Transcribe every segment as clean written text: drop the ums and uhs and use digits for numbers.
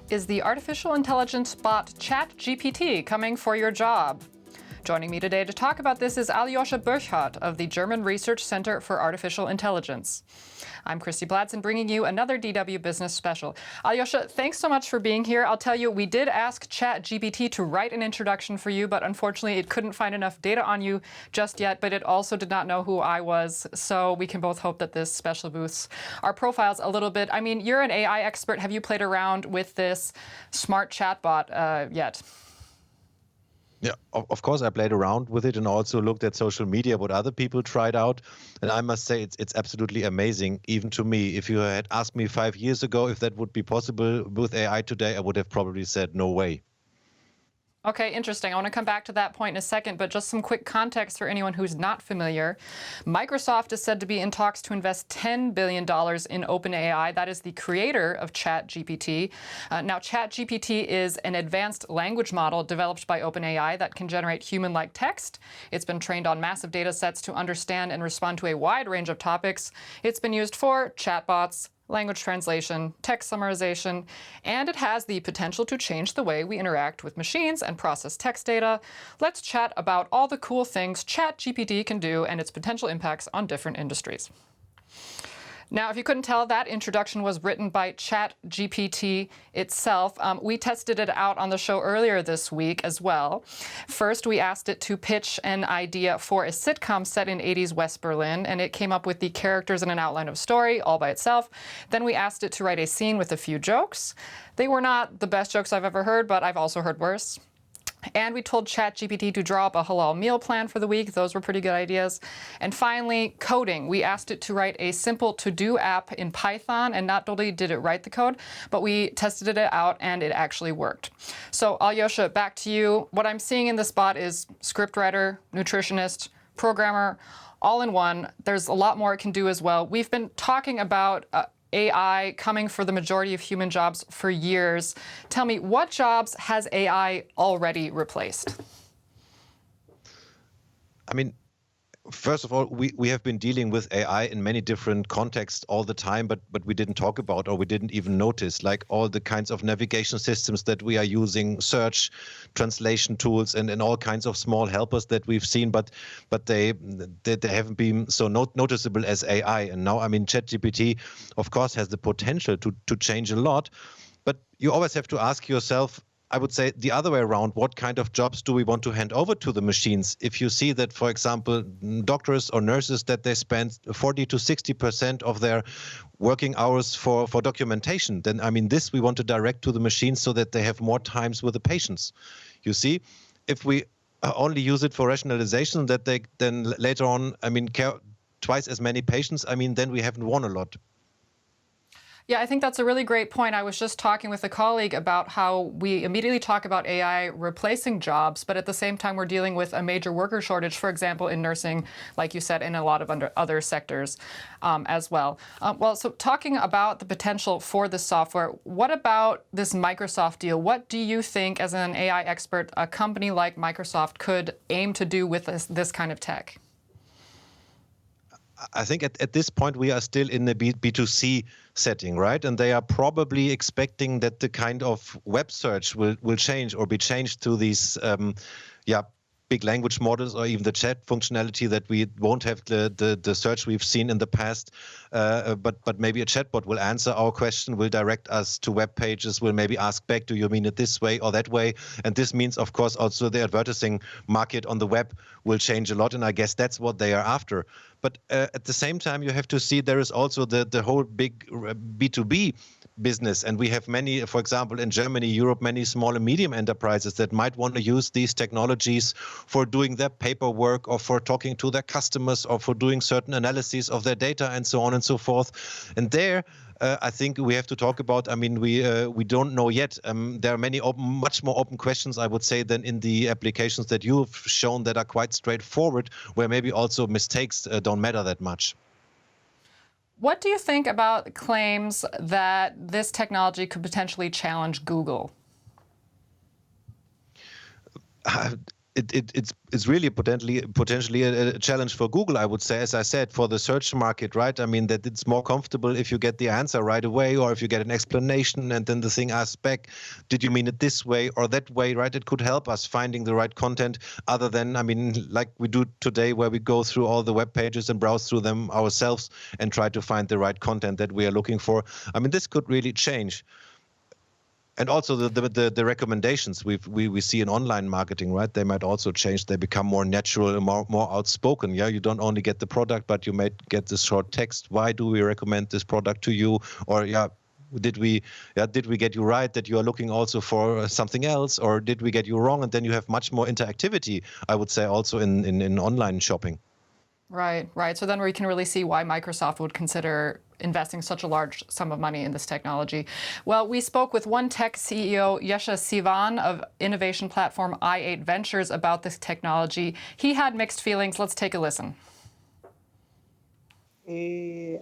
Is the artificial intelligence bot ChatGPT coming for your job? Joining me today to talk about this is Alyosha Burchardt of the German Research Center for Artificial Intelligence. I'm Christy Bladson, bringing you another DW Business Special. Alyosha, thanks so much for being here. I'll tell you, we did ask ChatGPT to write an introduction for you, but unfortunately it couldn't find enough data on you just yet, but it also did not know who I was, so we can both hope that this special boosts our profiles a little bit. I mean, you're an AI expert. Have you played around with this smart chatbot yet? Yeah, of course, I played around with it and also looked at social media, what other people tried out. And I must say, it's absolutely amazing, even to me. If you had asked me 5 years ago if that would be possible with AI today, I would have probably said no way. Okay, interesting. I want to come back to that point in a second, but just some quick context for anyone who's not familiar. Microsoft is said to be in talks to invest $10 billion in OpenAI. That is the creator of ChatGPT. Now, ChatGPT is an advanced language model developed by OpenAI that can generate human-like text. It's been trained on massive data sets to understand and respond to a wide range of topics. It's been used for chatbots, language translation, text summarization, and it has the potential to change the way we interact with machines and process text data. Let's chat about all the cool things ChatGPT can do and its potential impacts on different industries. Now, if you couldn't tell, that introduction was written by ChatGPT itself. We tested it out on the show earlier this week as well. First, we asked it to pitch an idea for a sitcom set in 80s West Berlin, and it came up with the characters and an outline of story all by itself. Then we asked it to write a scene with a few jokes. They were not the best jokes I've ever heard, but I've also heard worse. And we told ChatGPT to draw up a halal meal plan for the week. Those were pretty good ideas. And finally, coding. We asked it to write a simple to-do app in Python, and not only did it write the code, but we tested it out and it actually worked. So Alyosha, back to you. What I'm seeing in this bot is scriptwriter, nutritionist, programmer, all in one. There's a lot more it can do as well. We've been talking about AI coming for the majority of human jobs for years. Tell me, what jobs has AI already replaced? I mean, first of all, we have been dealing with AI in many different contexts all the time, but we didn't talk about or we didn't even notice, like all the kinds of navigation systems that we are using, search, translation tools, and all kinds of small helpers that we've seen, but they haven't been so noticeable as AI. And now, I mean, ChatGPT, of course, has the potential to change a lot, but you always have to ask yourself, I would say the other way around, what kind of jobs do we want to hand over to the machines? If you see that, for example, doctors or nurses, that they spend 40 to 60% of their working hours for documentation, then, I mean, this we want to direct to the machines so that they have more times with the patients. You see, if we only use it for rationalization, that they then later on, I mean, care twice as many patients, I mean, then we haven't won a lot. Yeah, I think that's a really great point. I was just talking with a colleague about how we immediately talk about AI replacing jobs, but at the same time, we're dealing with a major worker shortage, for example, in nursing, like you said, in a lot of other sectors as well. Well, so talking about the potential for this software, what about this Microsoft deal? What do you think, as an AI expert, a company like Microsoft could aim to do with this kind of tech? I think at this point we are still in the B2C setting, right? And they are probably expecting that the kind of web search will change or be changed to these, big language models or even the chat functionality, that we won't have the search we've seen in the past. But maybe a chatbot will answer our question, will direct us to web pages, will maybe ask back, do you mean it this way or that way? And this means, of course, also the advertising market on the web will change a lot. And I guess that's what they are after. But at the same time, you have to see there is also the whole big B2B business. And we have many, for example, in Germany, Europe, many small and medium enterprises that might want to use these technologies for doing their paperwork or for talking to their customers or for doing certain analyses of their data and so on and so forth. And there, I think we have to talk about, I mean, we don't know yet. There are many much more open questions, I would say, than in the applications that you've shown that are quite straightforward, where maybe also mistakes don't matter that much. What do you think about claims that this technology could potentially challenge Google? it's really potentially a challenge for Google, I would say, as I said, for the search market, right? I mean, that it's more comfortable if you get the answer right away, or if you get an explanation and then the thing asks back, did you mean it this way or that way, right? It could help us finding the right content, other than, I mean, like we do today, where we go through all the web pages and browse through them ourselves and try to find the right content that we are looking for. I mean, this could really change. And also the recommendations we see in online marketing, right? They might also change. They become more natural and more outspoken. Yeah, you don't only get the product, but you might get this short text. Why do we recommend this product to you? Or did we get you right that you are looking also for something else, or did we get you wrong? And then you have much more interactivity, I would say, also in online shopping. Right. So then we can really see why Microsoft would consider investing such a large sum of money in this technology. Well, we spoke with one tech CEO, Yesha Sivan of innovation platform i8 Ventures, about this technology. He had mixed feelings. Let's take a listen. I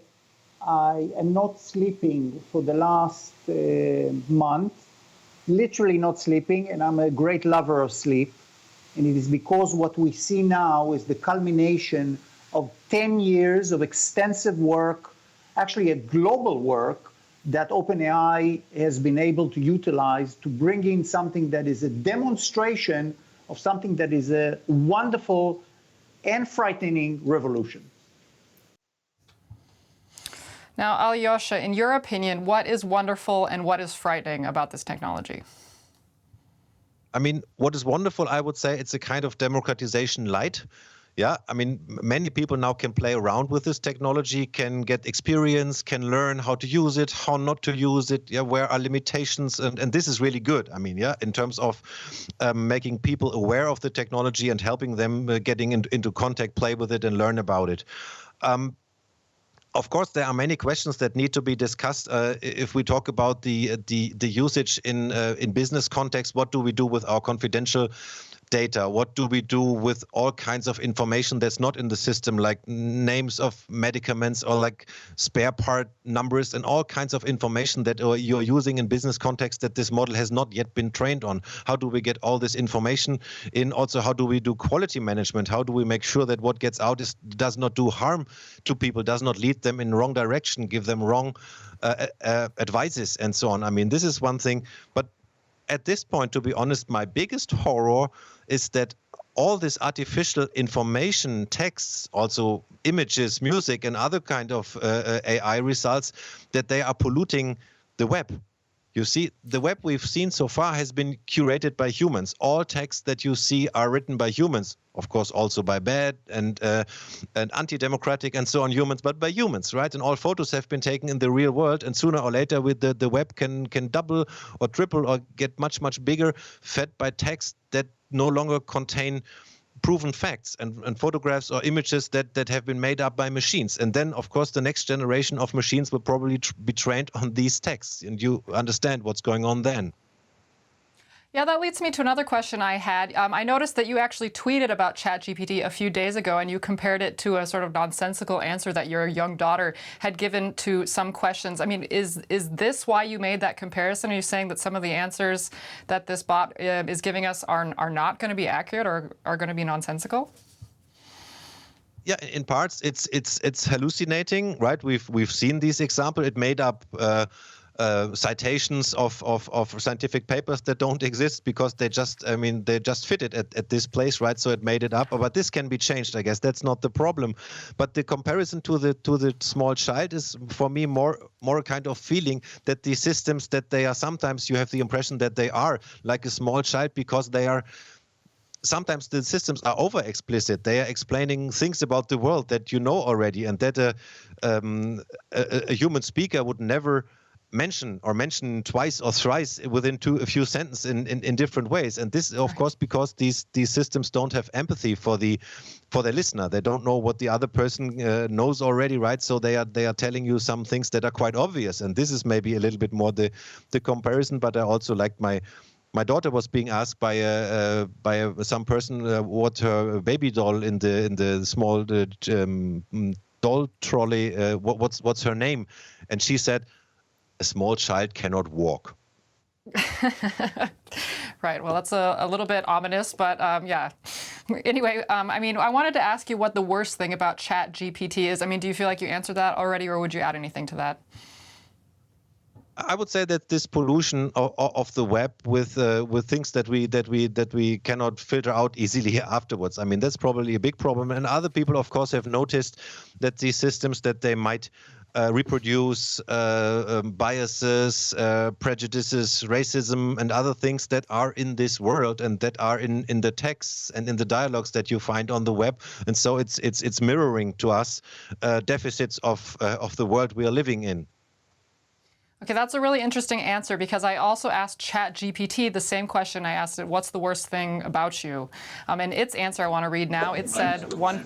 am not sleeping for the last month, literally not sleeping, and I'm a great lover of sleep. And it is because what we see now is the culmination of 10 years of extensive work, actually a global work, that OpenAI has been able to utilize to bring in something that is a demonstration of something that is a wonderful and frightening revolution. Now, Alyosha, in your opinion, what is wonderful and what is frightening about this technology? I mean, what is wonderful, I would say, it's a kind of democratization light. Yeah, I mean, many people now can play around with this technology, can get experience, can learn how to use it, how not to use it, yeah, where are limitations, and this is really good. I mean, yeah, in terms of making people aware of the technology and helping them getting into contact, play with it, and learn about it. Of course, there are many questions that need to be discussed. If we talk about the usage in business context, what do we do with our confidential data? What do we do with all kinds of information that's not in the system, like names of medicaments or like spare part numbers and all kinds of information that you're using in business context that this model has not yet been trained on? How do we get all this information in? Also, how do we do quality management? How do we make sure that what gets out does not do harm to people, does not lead them in the wrong direction, give them wrong advices and so on? I mean, this is one thing, but at this point, to be honest, my biggest horror is that all this artificial information, texts, also images, music, and other kind of AI results, that they are polluting the web. You see, the web we've seen so far has been curated by humans. All texts that you see are written by humans, of course, also by bad and anti-democratic and so on humans, but by humans, right? And all photos have been taken in the real world, and sooner or later, with the web can double or triple or get much, much bigger, fed by text that no longer contain proven facts and photographs or images that have been made up by machines. And then, of course, the next generation of machines will probably be trained on these texts. And you understand what's going on then. Yeah, that leads me to another question I had. I noticed that you actually tweeted about ChatGPT a few days ago, and you compared it to a sort of nonsensical answer that your young daughter had given to some questions. I mean, is this why you made that comparison? Are you saying that some of the answers that this bot is giving us are not going to be accurate or are going to be nonsensical? Yeah, in parts, it's hallucinating, right? We've seen these examples. It made up citations of scientific papers that don't exist because they just fit it at this place, right? So it made it up. But this can be changed, I guess. That's not the problem. But the comparison to the small child is, for me, more a kind of feeling that these systems, that they are, sometimes you have the impression that they are like a small child because they are. Sometimes the systems are over explicit. They are explaining things about the world that you know already, and that a human speaker would never mention twice or thrice within a few sentences in different ways. And this, of course, because these systems don't have empathy for the listener. They don't know what the other person knows already, right? So they are telling you some things that are quite obvious. And this is maybe a little bit more the comparison. But I also like my daughter was being asked by some person what her baby doll in the small doll trolley, what's her name, and she said, "A small child cannot walk." Right. Well, that's a little bit ominous, but yeah. Anyway, I mean, I wanted to ask you what the worst thing about ChatGPT is. I mean, do you feel like you answered that already, or would you add anything to that? I would say that this pollution of the web with things that we cannot filter out easily afterwards. I mean, that's probably a big problem. And other people, of course, have noticed that these systems that they might reproduce biases, prejudices, racism, and other things that are in this world and that are in the texts and in the dialogues that you find on the web. And so it's mirroring to us deficits of the world we are living in. Okay, that's a really interesting answer because I also asked ChatGPT the same question. I asked it, what's the worst thing about you? And its answer I want to read now. It said one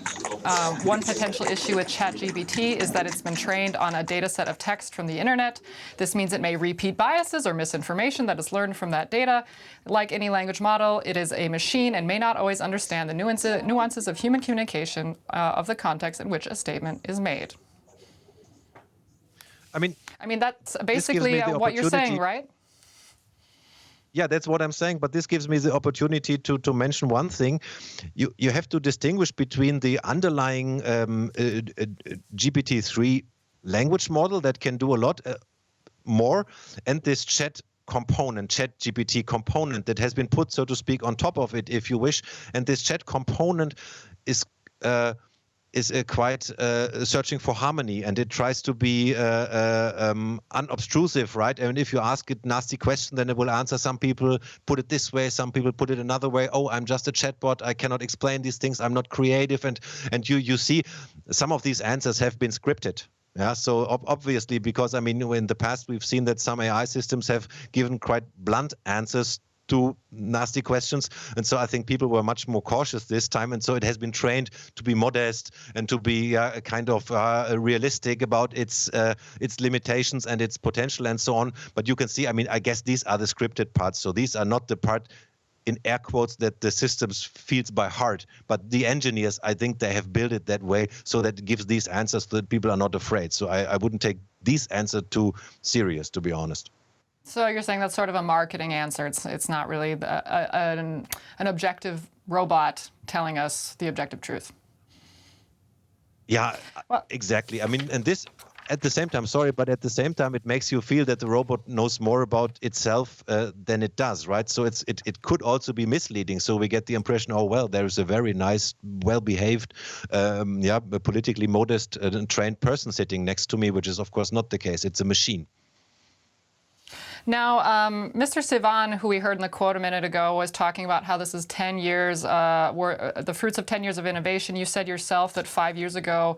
potential issue with ChatGPT is that it's been trained on a data set of text from the internet. This means it may repeat biases or misinformation that is learned from that data. Like any language model, it is a machine and may not always understand the nuances of human communication of the context in which a statement is made. I mean, that's basically what you're saying, right? Yeah, that's what I'm saying. But this gives me the opportunity to mention one thing. You have to distinguish between the underlying GPT-3 language model that can do a lot more and this ChatGPT component that has been put, so to speak, on top of it, if you wish. And this chat component is quite searching for harmony, and it tries to be unobtrusive, right? And if you ask it nasty question, then it will answer. Some people put it this way, some people put it another way. Oh, I'm just a chatbot. I cannot explain these things. I'm not creative. And you see, some of these answers have been scripted. Yeah, so obviously, because I mean, in the past we've seen that some AI systems have given quite blunt answers to nasty questions. And so I think people were much more cautious this time. And so it has been trained to be modest and to be kind of realistic about its limitations and its potential and so on. But you can see, I mean, I guess these are the scripted parts. So these are not the part in air quotes that the systems feels by heart, but the engineers, I think they have built it that way so that it gives these answers so that people are not afraid. So I wouldn't take these answers too serious, to be honest. So you're saying that's sort of a marketing answer. It's not really an objective robot telling us the objective truth. Yeah, well, exactly. I mean, and this at the same time, sorry, but at the same time, it makes you feel that the robot knows more about itself than it does, right? So it could also be misleading. So we get the impression, oh, well, there is a very nice, well-behaved, politically modest, trained person sitting next to me, which is, of course, not the case. It's a machine. Now, Mr. Sivan, who we heard in the quote a minute ago, was talking about how this is 10 years, the fruits of 10 years of innovation. You said yourself that 5 years ago,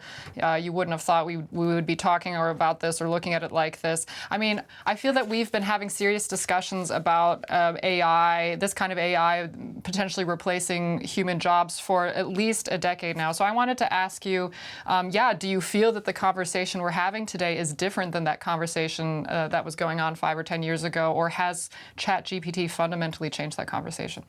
you wouldn't have thought we would be talking about this or looking at it like this. I mean, I feel that we've been having serious discussions about AI, this kind of AI potentially replacing human jobs for at least a decade now. So I wanted to ask you, do you feel that the conversation we're having today is different than that conversation that was going on 5 or 10 years ago, or has ChatGPT fundamentally changed that conversation?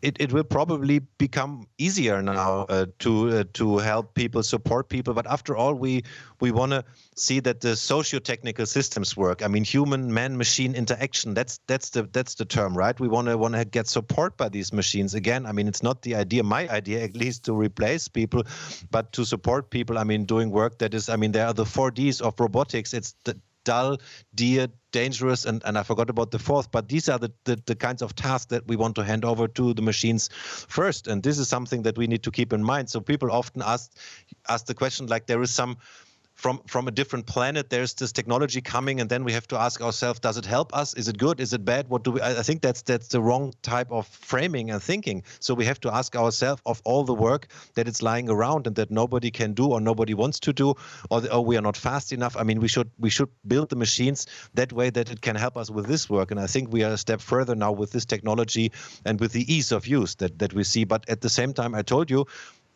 It will probably become easier now to help people, support people. But after all, we want to see that the socio-technical systems work. I mean, human-man-machine interaction. That's the term, right? We want to get support by these machines. Again, I mean, it's not the idea, my idea at least, to replace people, but to support people. I mean, doing work that is. I mean, there are the 4 Ds of robotics. It's the dull, dear, dangerous, and I forgot about the fourth, but these are the kinds of tasks that we want to hand over to the machines first. And this is something that we need to keep in mind. So people often ask the question, like, there is some from a different planet, there's this technology coming, and then we have to ask ourselves, does it help us? Is it good? Is it bad? What do we? I think that's the wrong type of framing and thinking. So we have to ask ourselves, of all the work that is lying around and that nobody can do or nobody wants to do, or we are not fast enough. I mean, we should build the machines that way that it can help us with this work. And I think we are a step further now with this technology and with the ease of use that we see. But at the same time, I told you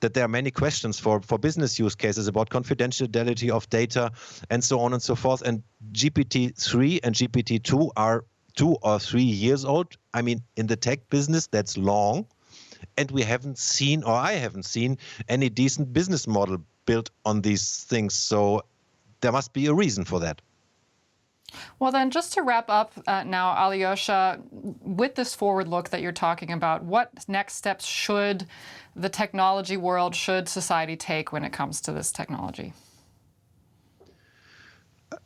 that there are many questions for business use cases about confidentiality of data and so on and so forth. And GPT-3 and GPT-2 are 2 or 3 years old. I mean, in the tech business, that's long. And we haven't seen, or I haven't seen, any decent business model built on these things. So there must be a reason for that. Well, then, just to wrap up now, Alyosha, with this forward look that you're talking about, what next steps should the technology world, should society take when it comes to this technology?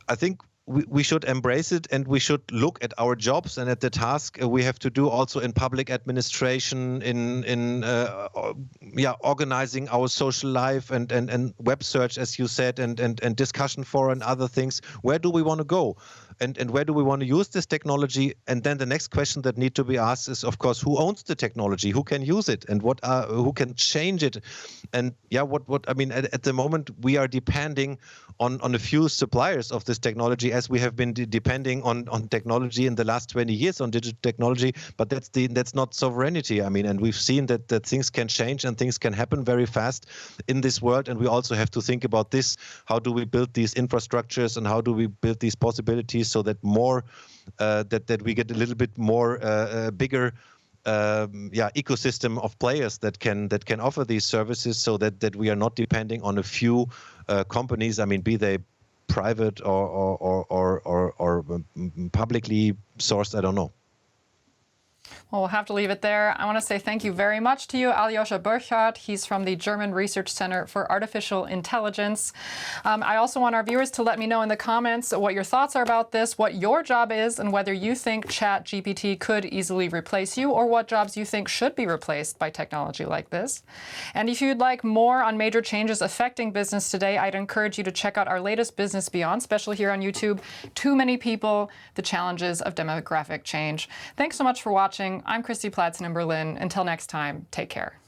I think we should embrace it, and we should look at our jobs and at the task we have to do also in public administration, in organizing our social life and web search, as you said, and discussion forum and other things. Where do we want to go? And where do we want to use this technology? And then the next question that need to be asked is, of course, who owns the technology? Who can use it? And who can change it? And what I mean, at the moment, we are depending on a few suppliers of this technology, as we have been depending on technology in the last 20 years, on digital technology. But that's not sovereignty. I mean, and we've seen that things can change and things can happen very fast in this world. And we also have to think about this. How do we build these infrastructures, and how do we build these possibilities so that more that we get a little bit more bigger ecosystem of players that can offer these services, so that we are not depending on a few companies. I mean, be they private or publicly sourced, I don't know. Well, we'll have to leave it there. I want to say thank you very much to you, Alyosha Burchardt. He's from the German Research Center for Artificial Intelligence. I also want our viewers to let me know in the comments what your thoughts are about this, what your job is, and whether you think ChatGPT could easily replace you, or what jobs you think should be replaced by technology like this. And if you'd like more on major changes affecting business today, I'd encourage you to check out our latest Business Beyond special here on YouTube, Too Many People, the Challenges of Demographic Change. Thanks so much for watching. I'm Christy Platzen in Berlin. Until next time, take care.